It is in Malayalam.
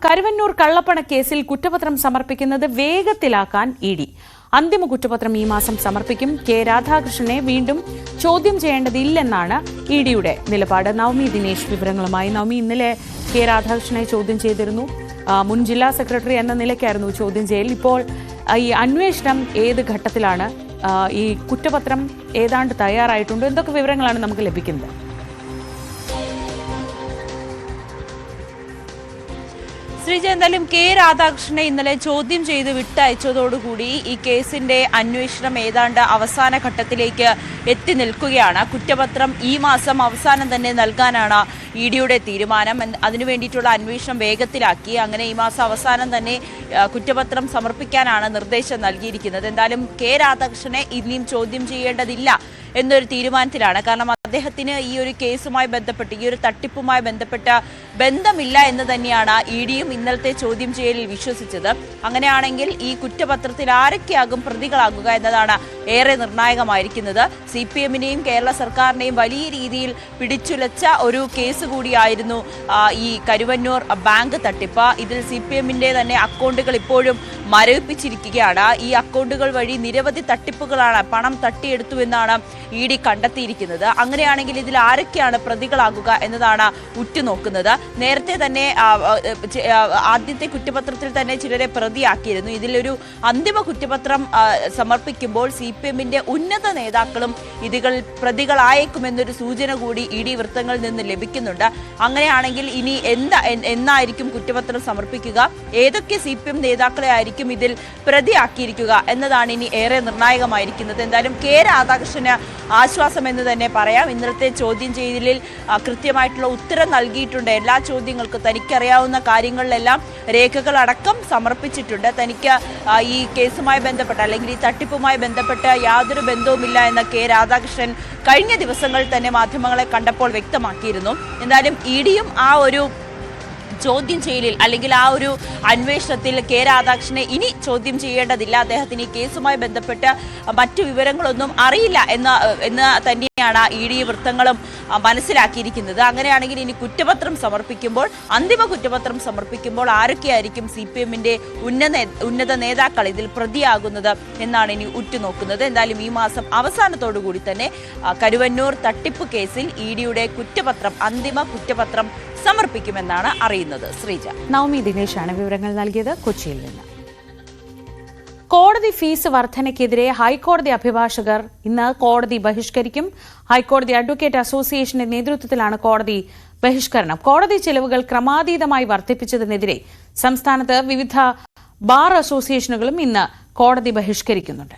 കരുവന്നൂർ കള്ളപ്പണ കേസിൽ കുറ്റപത്രം സമർപ്പിക്കുന്നത് വേഗത്തിലാക്കാൻ ഇഡി. അന്തിമ കുറ്റപത്രം ഈ മാസം സമർപ്പിക്കും. കെ രാധാകൃഷ്ണനെ വീണ്ടും ചോദ്യം ചെയ്യേണ്ടതില്ലെന്നാണ് ഇഡിയുടെ നിലപാട്. നവമി ദിനേശ് വിവരങ്ങളുമായി. നവമി, ഇന്നലെ കെ രാധാകൃഷ്ണനെ ചോദ്യം ചെയ്തിരുന്നു. മുൻ ജില്ലാ സെക്രട്ടറി എന്ന നിലയ്ക്കായിരുന്നു ചോദ്യം ചെയ്യൽ. ഇപ്പോൾ ഈ അന്വേഷണം ഏത് ഘട്ടത്തിലാണ്? ഈ കുറ്റപത്രം ഏതാണ്ട് തയ്യാറായിട്ടുണ്ട്. എന്തൊക്കെ വിവരങ്ങളാണ് നമുക്ക് ലഭിക്കുന്നത്? ശ്രീജ, എന്തായാലും കെ രാധാകൃഷ്ണനെ ഇന്നലെ ചോദ്യം ചെയ്ത് വിട്ടയച്ചതോടുകൂടി ഈ കേസിന്റെ അന്വേഷണം ഏതാണ്ട് അവസാന ഘട്ടത്തിലേക്ക് എത്തി നിൽക്കുകയാണ്. കുറ്റപത്രം ഈ മാസം അവസാനം തന്നെ നൽകാനാണ് ഇഡിയുടെ തീരുമാനം. അതിനു വേണ്ടിയിട്ടുള്ള അന്വേഷണം വേഗത്തിലാക്കി. അങ്ങനെ ഈ മാസം അവസാനം തന്നെ കുറ്റപത്രം സമർപ്പിക്കാനാണ് നിർദ്ദേശം നൽകിയിരിക്കുന്നത്. എന്തായാലും കെ രാധാകൃഷ്ണനെ ഇനിയും ചോദ്യം ചെയ്യേണ്ടതില്ല എന്നൊരു തീരുമാനത്തിലാണ്. കാരണം അദ്ദേഹത്തിന് ഈ ഒരു കേസുമായി ബന്ധപ്പെട്ട്, ഈ ഒരു തട്ടിപ്പുമായി ബന്ധപ്പെട്ട ബന്ധമില്ല എന്ന് തന്നെയാണ് ഇഡിയും ഇന്നലത്തെ ചോദ്യം ചെയ്യലിൽ വിശ്വസിച്ചത്. അങ്ങനെയാണെങ്കിൽ ഈ കുറ്റപത്രത്തിൽ ആരൊക്കെയാകും പ്രതികളാകുക എന്നതാണ് ഏറെ നിർണായകമായിരിക്കുന്നത്. CPM-നെയും കേരള സർക്കാരിനെയും വലിയ രീതിയിൽ പിടിച്ചുലച്ച ഒരു കേസ് കൂടിയായിരുന്നു ഈ കരുവന്നൂർ ബാങ്ക് തട്ടിപ്പ്. ഇതിൽ CPM-ന്റെ തന്നെ അക്കൗണ്ടുകൾ ഇപ്പോഴും മരവിപ്പിച്ചിരിക്കുകയാണ്. ഈ അക്കൗണ്ടുകൾ വഴി നിരവധി തട്ടിപ്പുകളാണ്, പണം തട്ടിയെടുത്തുവെന്നാണ് ഇഡി കണ്ടെത്തിയിരിക്കുന്നത്. അങ്ങനെയാണെങ്കിൽ ഇതിൽ ആരൊക്കെയാണ് പ്രതികളാകുക എന്നതാണ് ഉറ്റുനോക്കുന്നത്. നേരത്തെ തന്നെ ആദ്യത്തെ കുറ്റപത്രത്തിൽ തന്നെ ചിലരെ പ്രതിയാക്കിയിരുന്നു. ഇതിലൊരു അന്തിമ കുറ്റപത്രം സമർപ്പിക്കുമ്പോൾ CPM-ന്റെ ഉന്നത നേതാക്കളും ഇതിൽ പ്രതികളായേക്കുമെന്നൊരു സൂചന കൂടി ഇഡി വൃത്തങ്ങളിൽ നിന്ന് ലഭിക്കുന്നുണ്ട്. അങ്ങനെയാണെങ്കിൽ ഇനി എന്നായിരിക്കും കുറ്റപത്രം സമർപ്പിക്കുക, ഏതൊക്കെ CPM നേതാക്കളെ ആയിരിക്കും ഇതിൽ പ്രതിയാക്കിയിരിക്കുക എന്നതാണ് ഇനി ഏറെ നിർണായകമായിരിക്കുന്നത്. എന്തായാലും കെ രാധാകൃഷ്ണന് ആശ്വാസം എന്ന് തന്നെ പറയാം. ഇന്നലത്തെ ചോദ്യം ചെയ്യലിൽ കൃത്യമായിട്ടുള്ള ഉത്തരം നൽകിയിട്ടുണ്ട്. എല്ലാ ചോദ്യങ്ങൾക്കും തനിക്കറിയാവുന്ന കാര്യങ്ങളിലെല്ലാം രേഖകളടക്കം സമർപ്പിച്ചിട്ടുണ്ട്. തനിക്ക് ഈ കേസുമായി ബന്ധപ്പെട്ട, അല്ലെങ്കിൽ ഈ തട്ടിപ്പുമായി ബന്ധപ്പെട്ട യാതൊരു ബന്ധവുമില്ല എന്ന കെ രാധാകൃഷ്ണൻ കഴിഞ്ഞ ദിവസങ്ങളിൽ തന്നെ മാധ്യമങ്ങളെ കണ്ടപ്പോൾ വ്യക്തമാക്കിയിരുന്നു. എന്തായാലും ഇഡിയും ആ ഒരു ചോദ്യം ചെയ്യലിൽ, അല്ലെങ്കിൽ ആ ഒരു അന്വേഷണത്തിൽ കെ രാധാകൃഷ്ണനെ ഇനി ചോദ്യം ചെയ്യേണ്ടതില്ല, അദ്ദേഹത്തിന് ഈ കേസുമായി ബന്ധപ്പെട്ട് മറ്റു വിവരങ്ങളൊന്നും അറിയില്ല എന്ന് തന്നെയാണ് ഇഡി വൃത്തങ്ങളും മനസ്സിലാക്കിയിരിക്കുന്നത്. അങ്ങനെയാണെങ്കിൽ ഇനി കുറ്റപത്രം സമർപ്പിക്കുമ്പോൾ, അന്തിമ കുറ്റപത്രം സമർപ്പിക്കുമ്പോൾ ആരൊക്കെയായിരിക്കും CPM-ന്റെ ഉന്നത നേതാക്കൾ ഇതിൽ പ്രതിയാകുന്നത് എന്നാണ് ഇനി ഉറ്റുനോക്കുന്നത്. എന്തായാലും ഈ മാസം അവസാനത്തോടുകൂടി തന്നെ കരുവന്നൂർ തട്ടിപ്പ് കേസിൽ ഇഡിയുടെ കുറ്റപത്രം, അന്തിമ കുറ്റപത്രം സമർപ്പിക്കുമെന്നാണ് അറിയുന്നത്. ശ്രീജ. നവമി ദിനേശാണ് വിവരങ്ങൾ നൽകിയത് കൊച്ചിയിൽ നിന്ന്. കോടതി ഫീസ് വർധനയ്ക്കെതിരെ ഹൈക്കോടതി അഭിഭാഷകർ ഇന്ന് കോടതി ബഹിഷ്കരിക്കും. ഹൈക്കോടതി അഡ്വക്കേറ്റ് അസോസിയേഷന്റെ നേതൃത്വത്തിലാണ് കോടതി ബഹിഷ്കരണം. കോടതി ചെലവുകൾ ക്രമാതീതമായി വർദ്ധിപ്പിച്ചതിനെതിരെ സംസ്ഥാനത്ത് വിവിധ ബാർ അസോസിയേഷനുകളും ഇന്ന് കോടതി ബഹിഷ്കരിക്കുന്നുണ്ട്.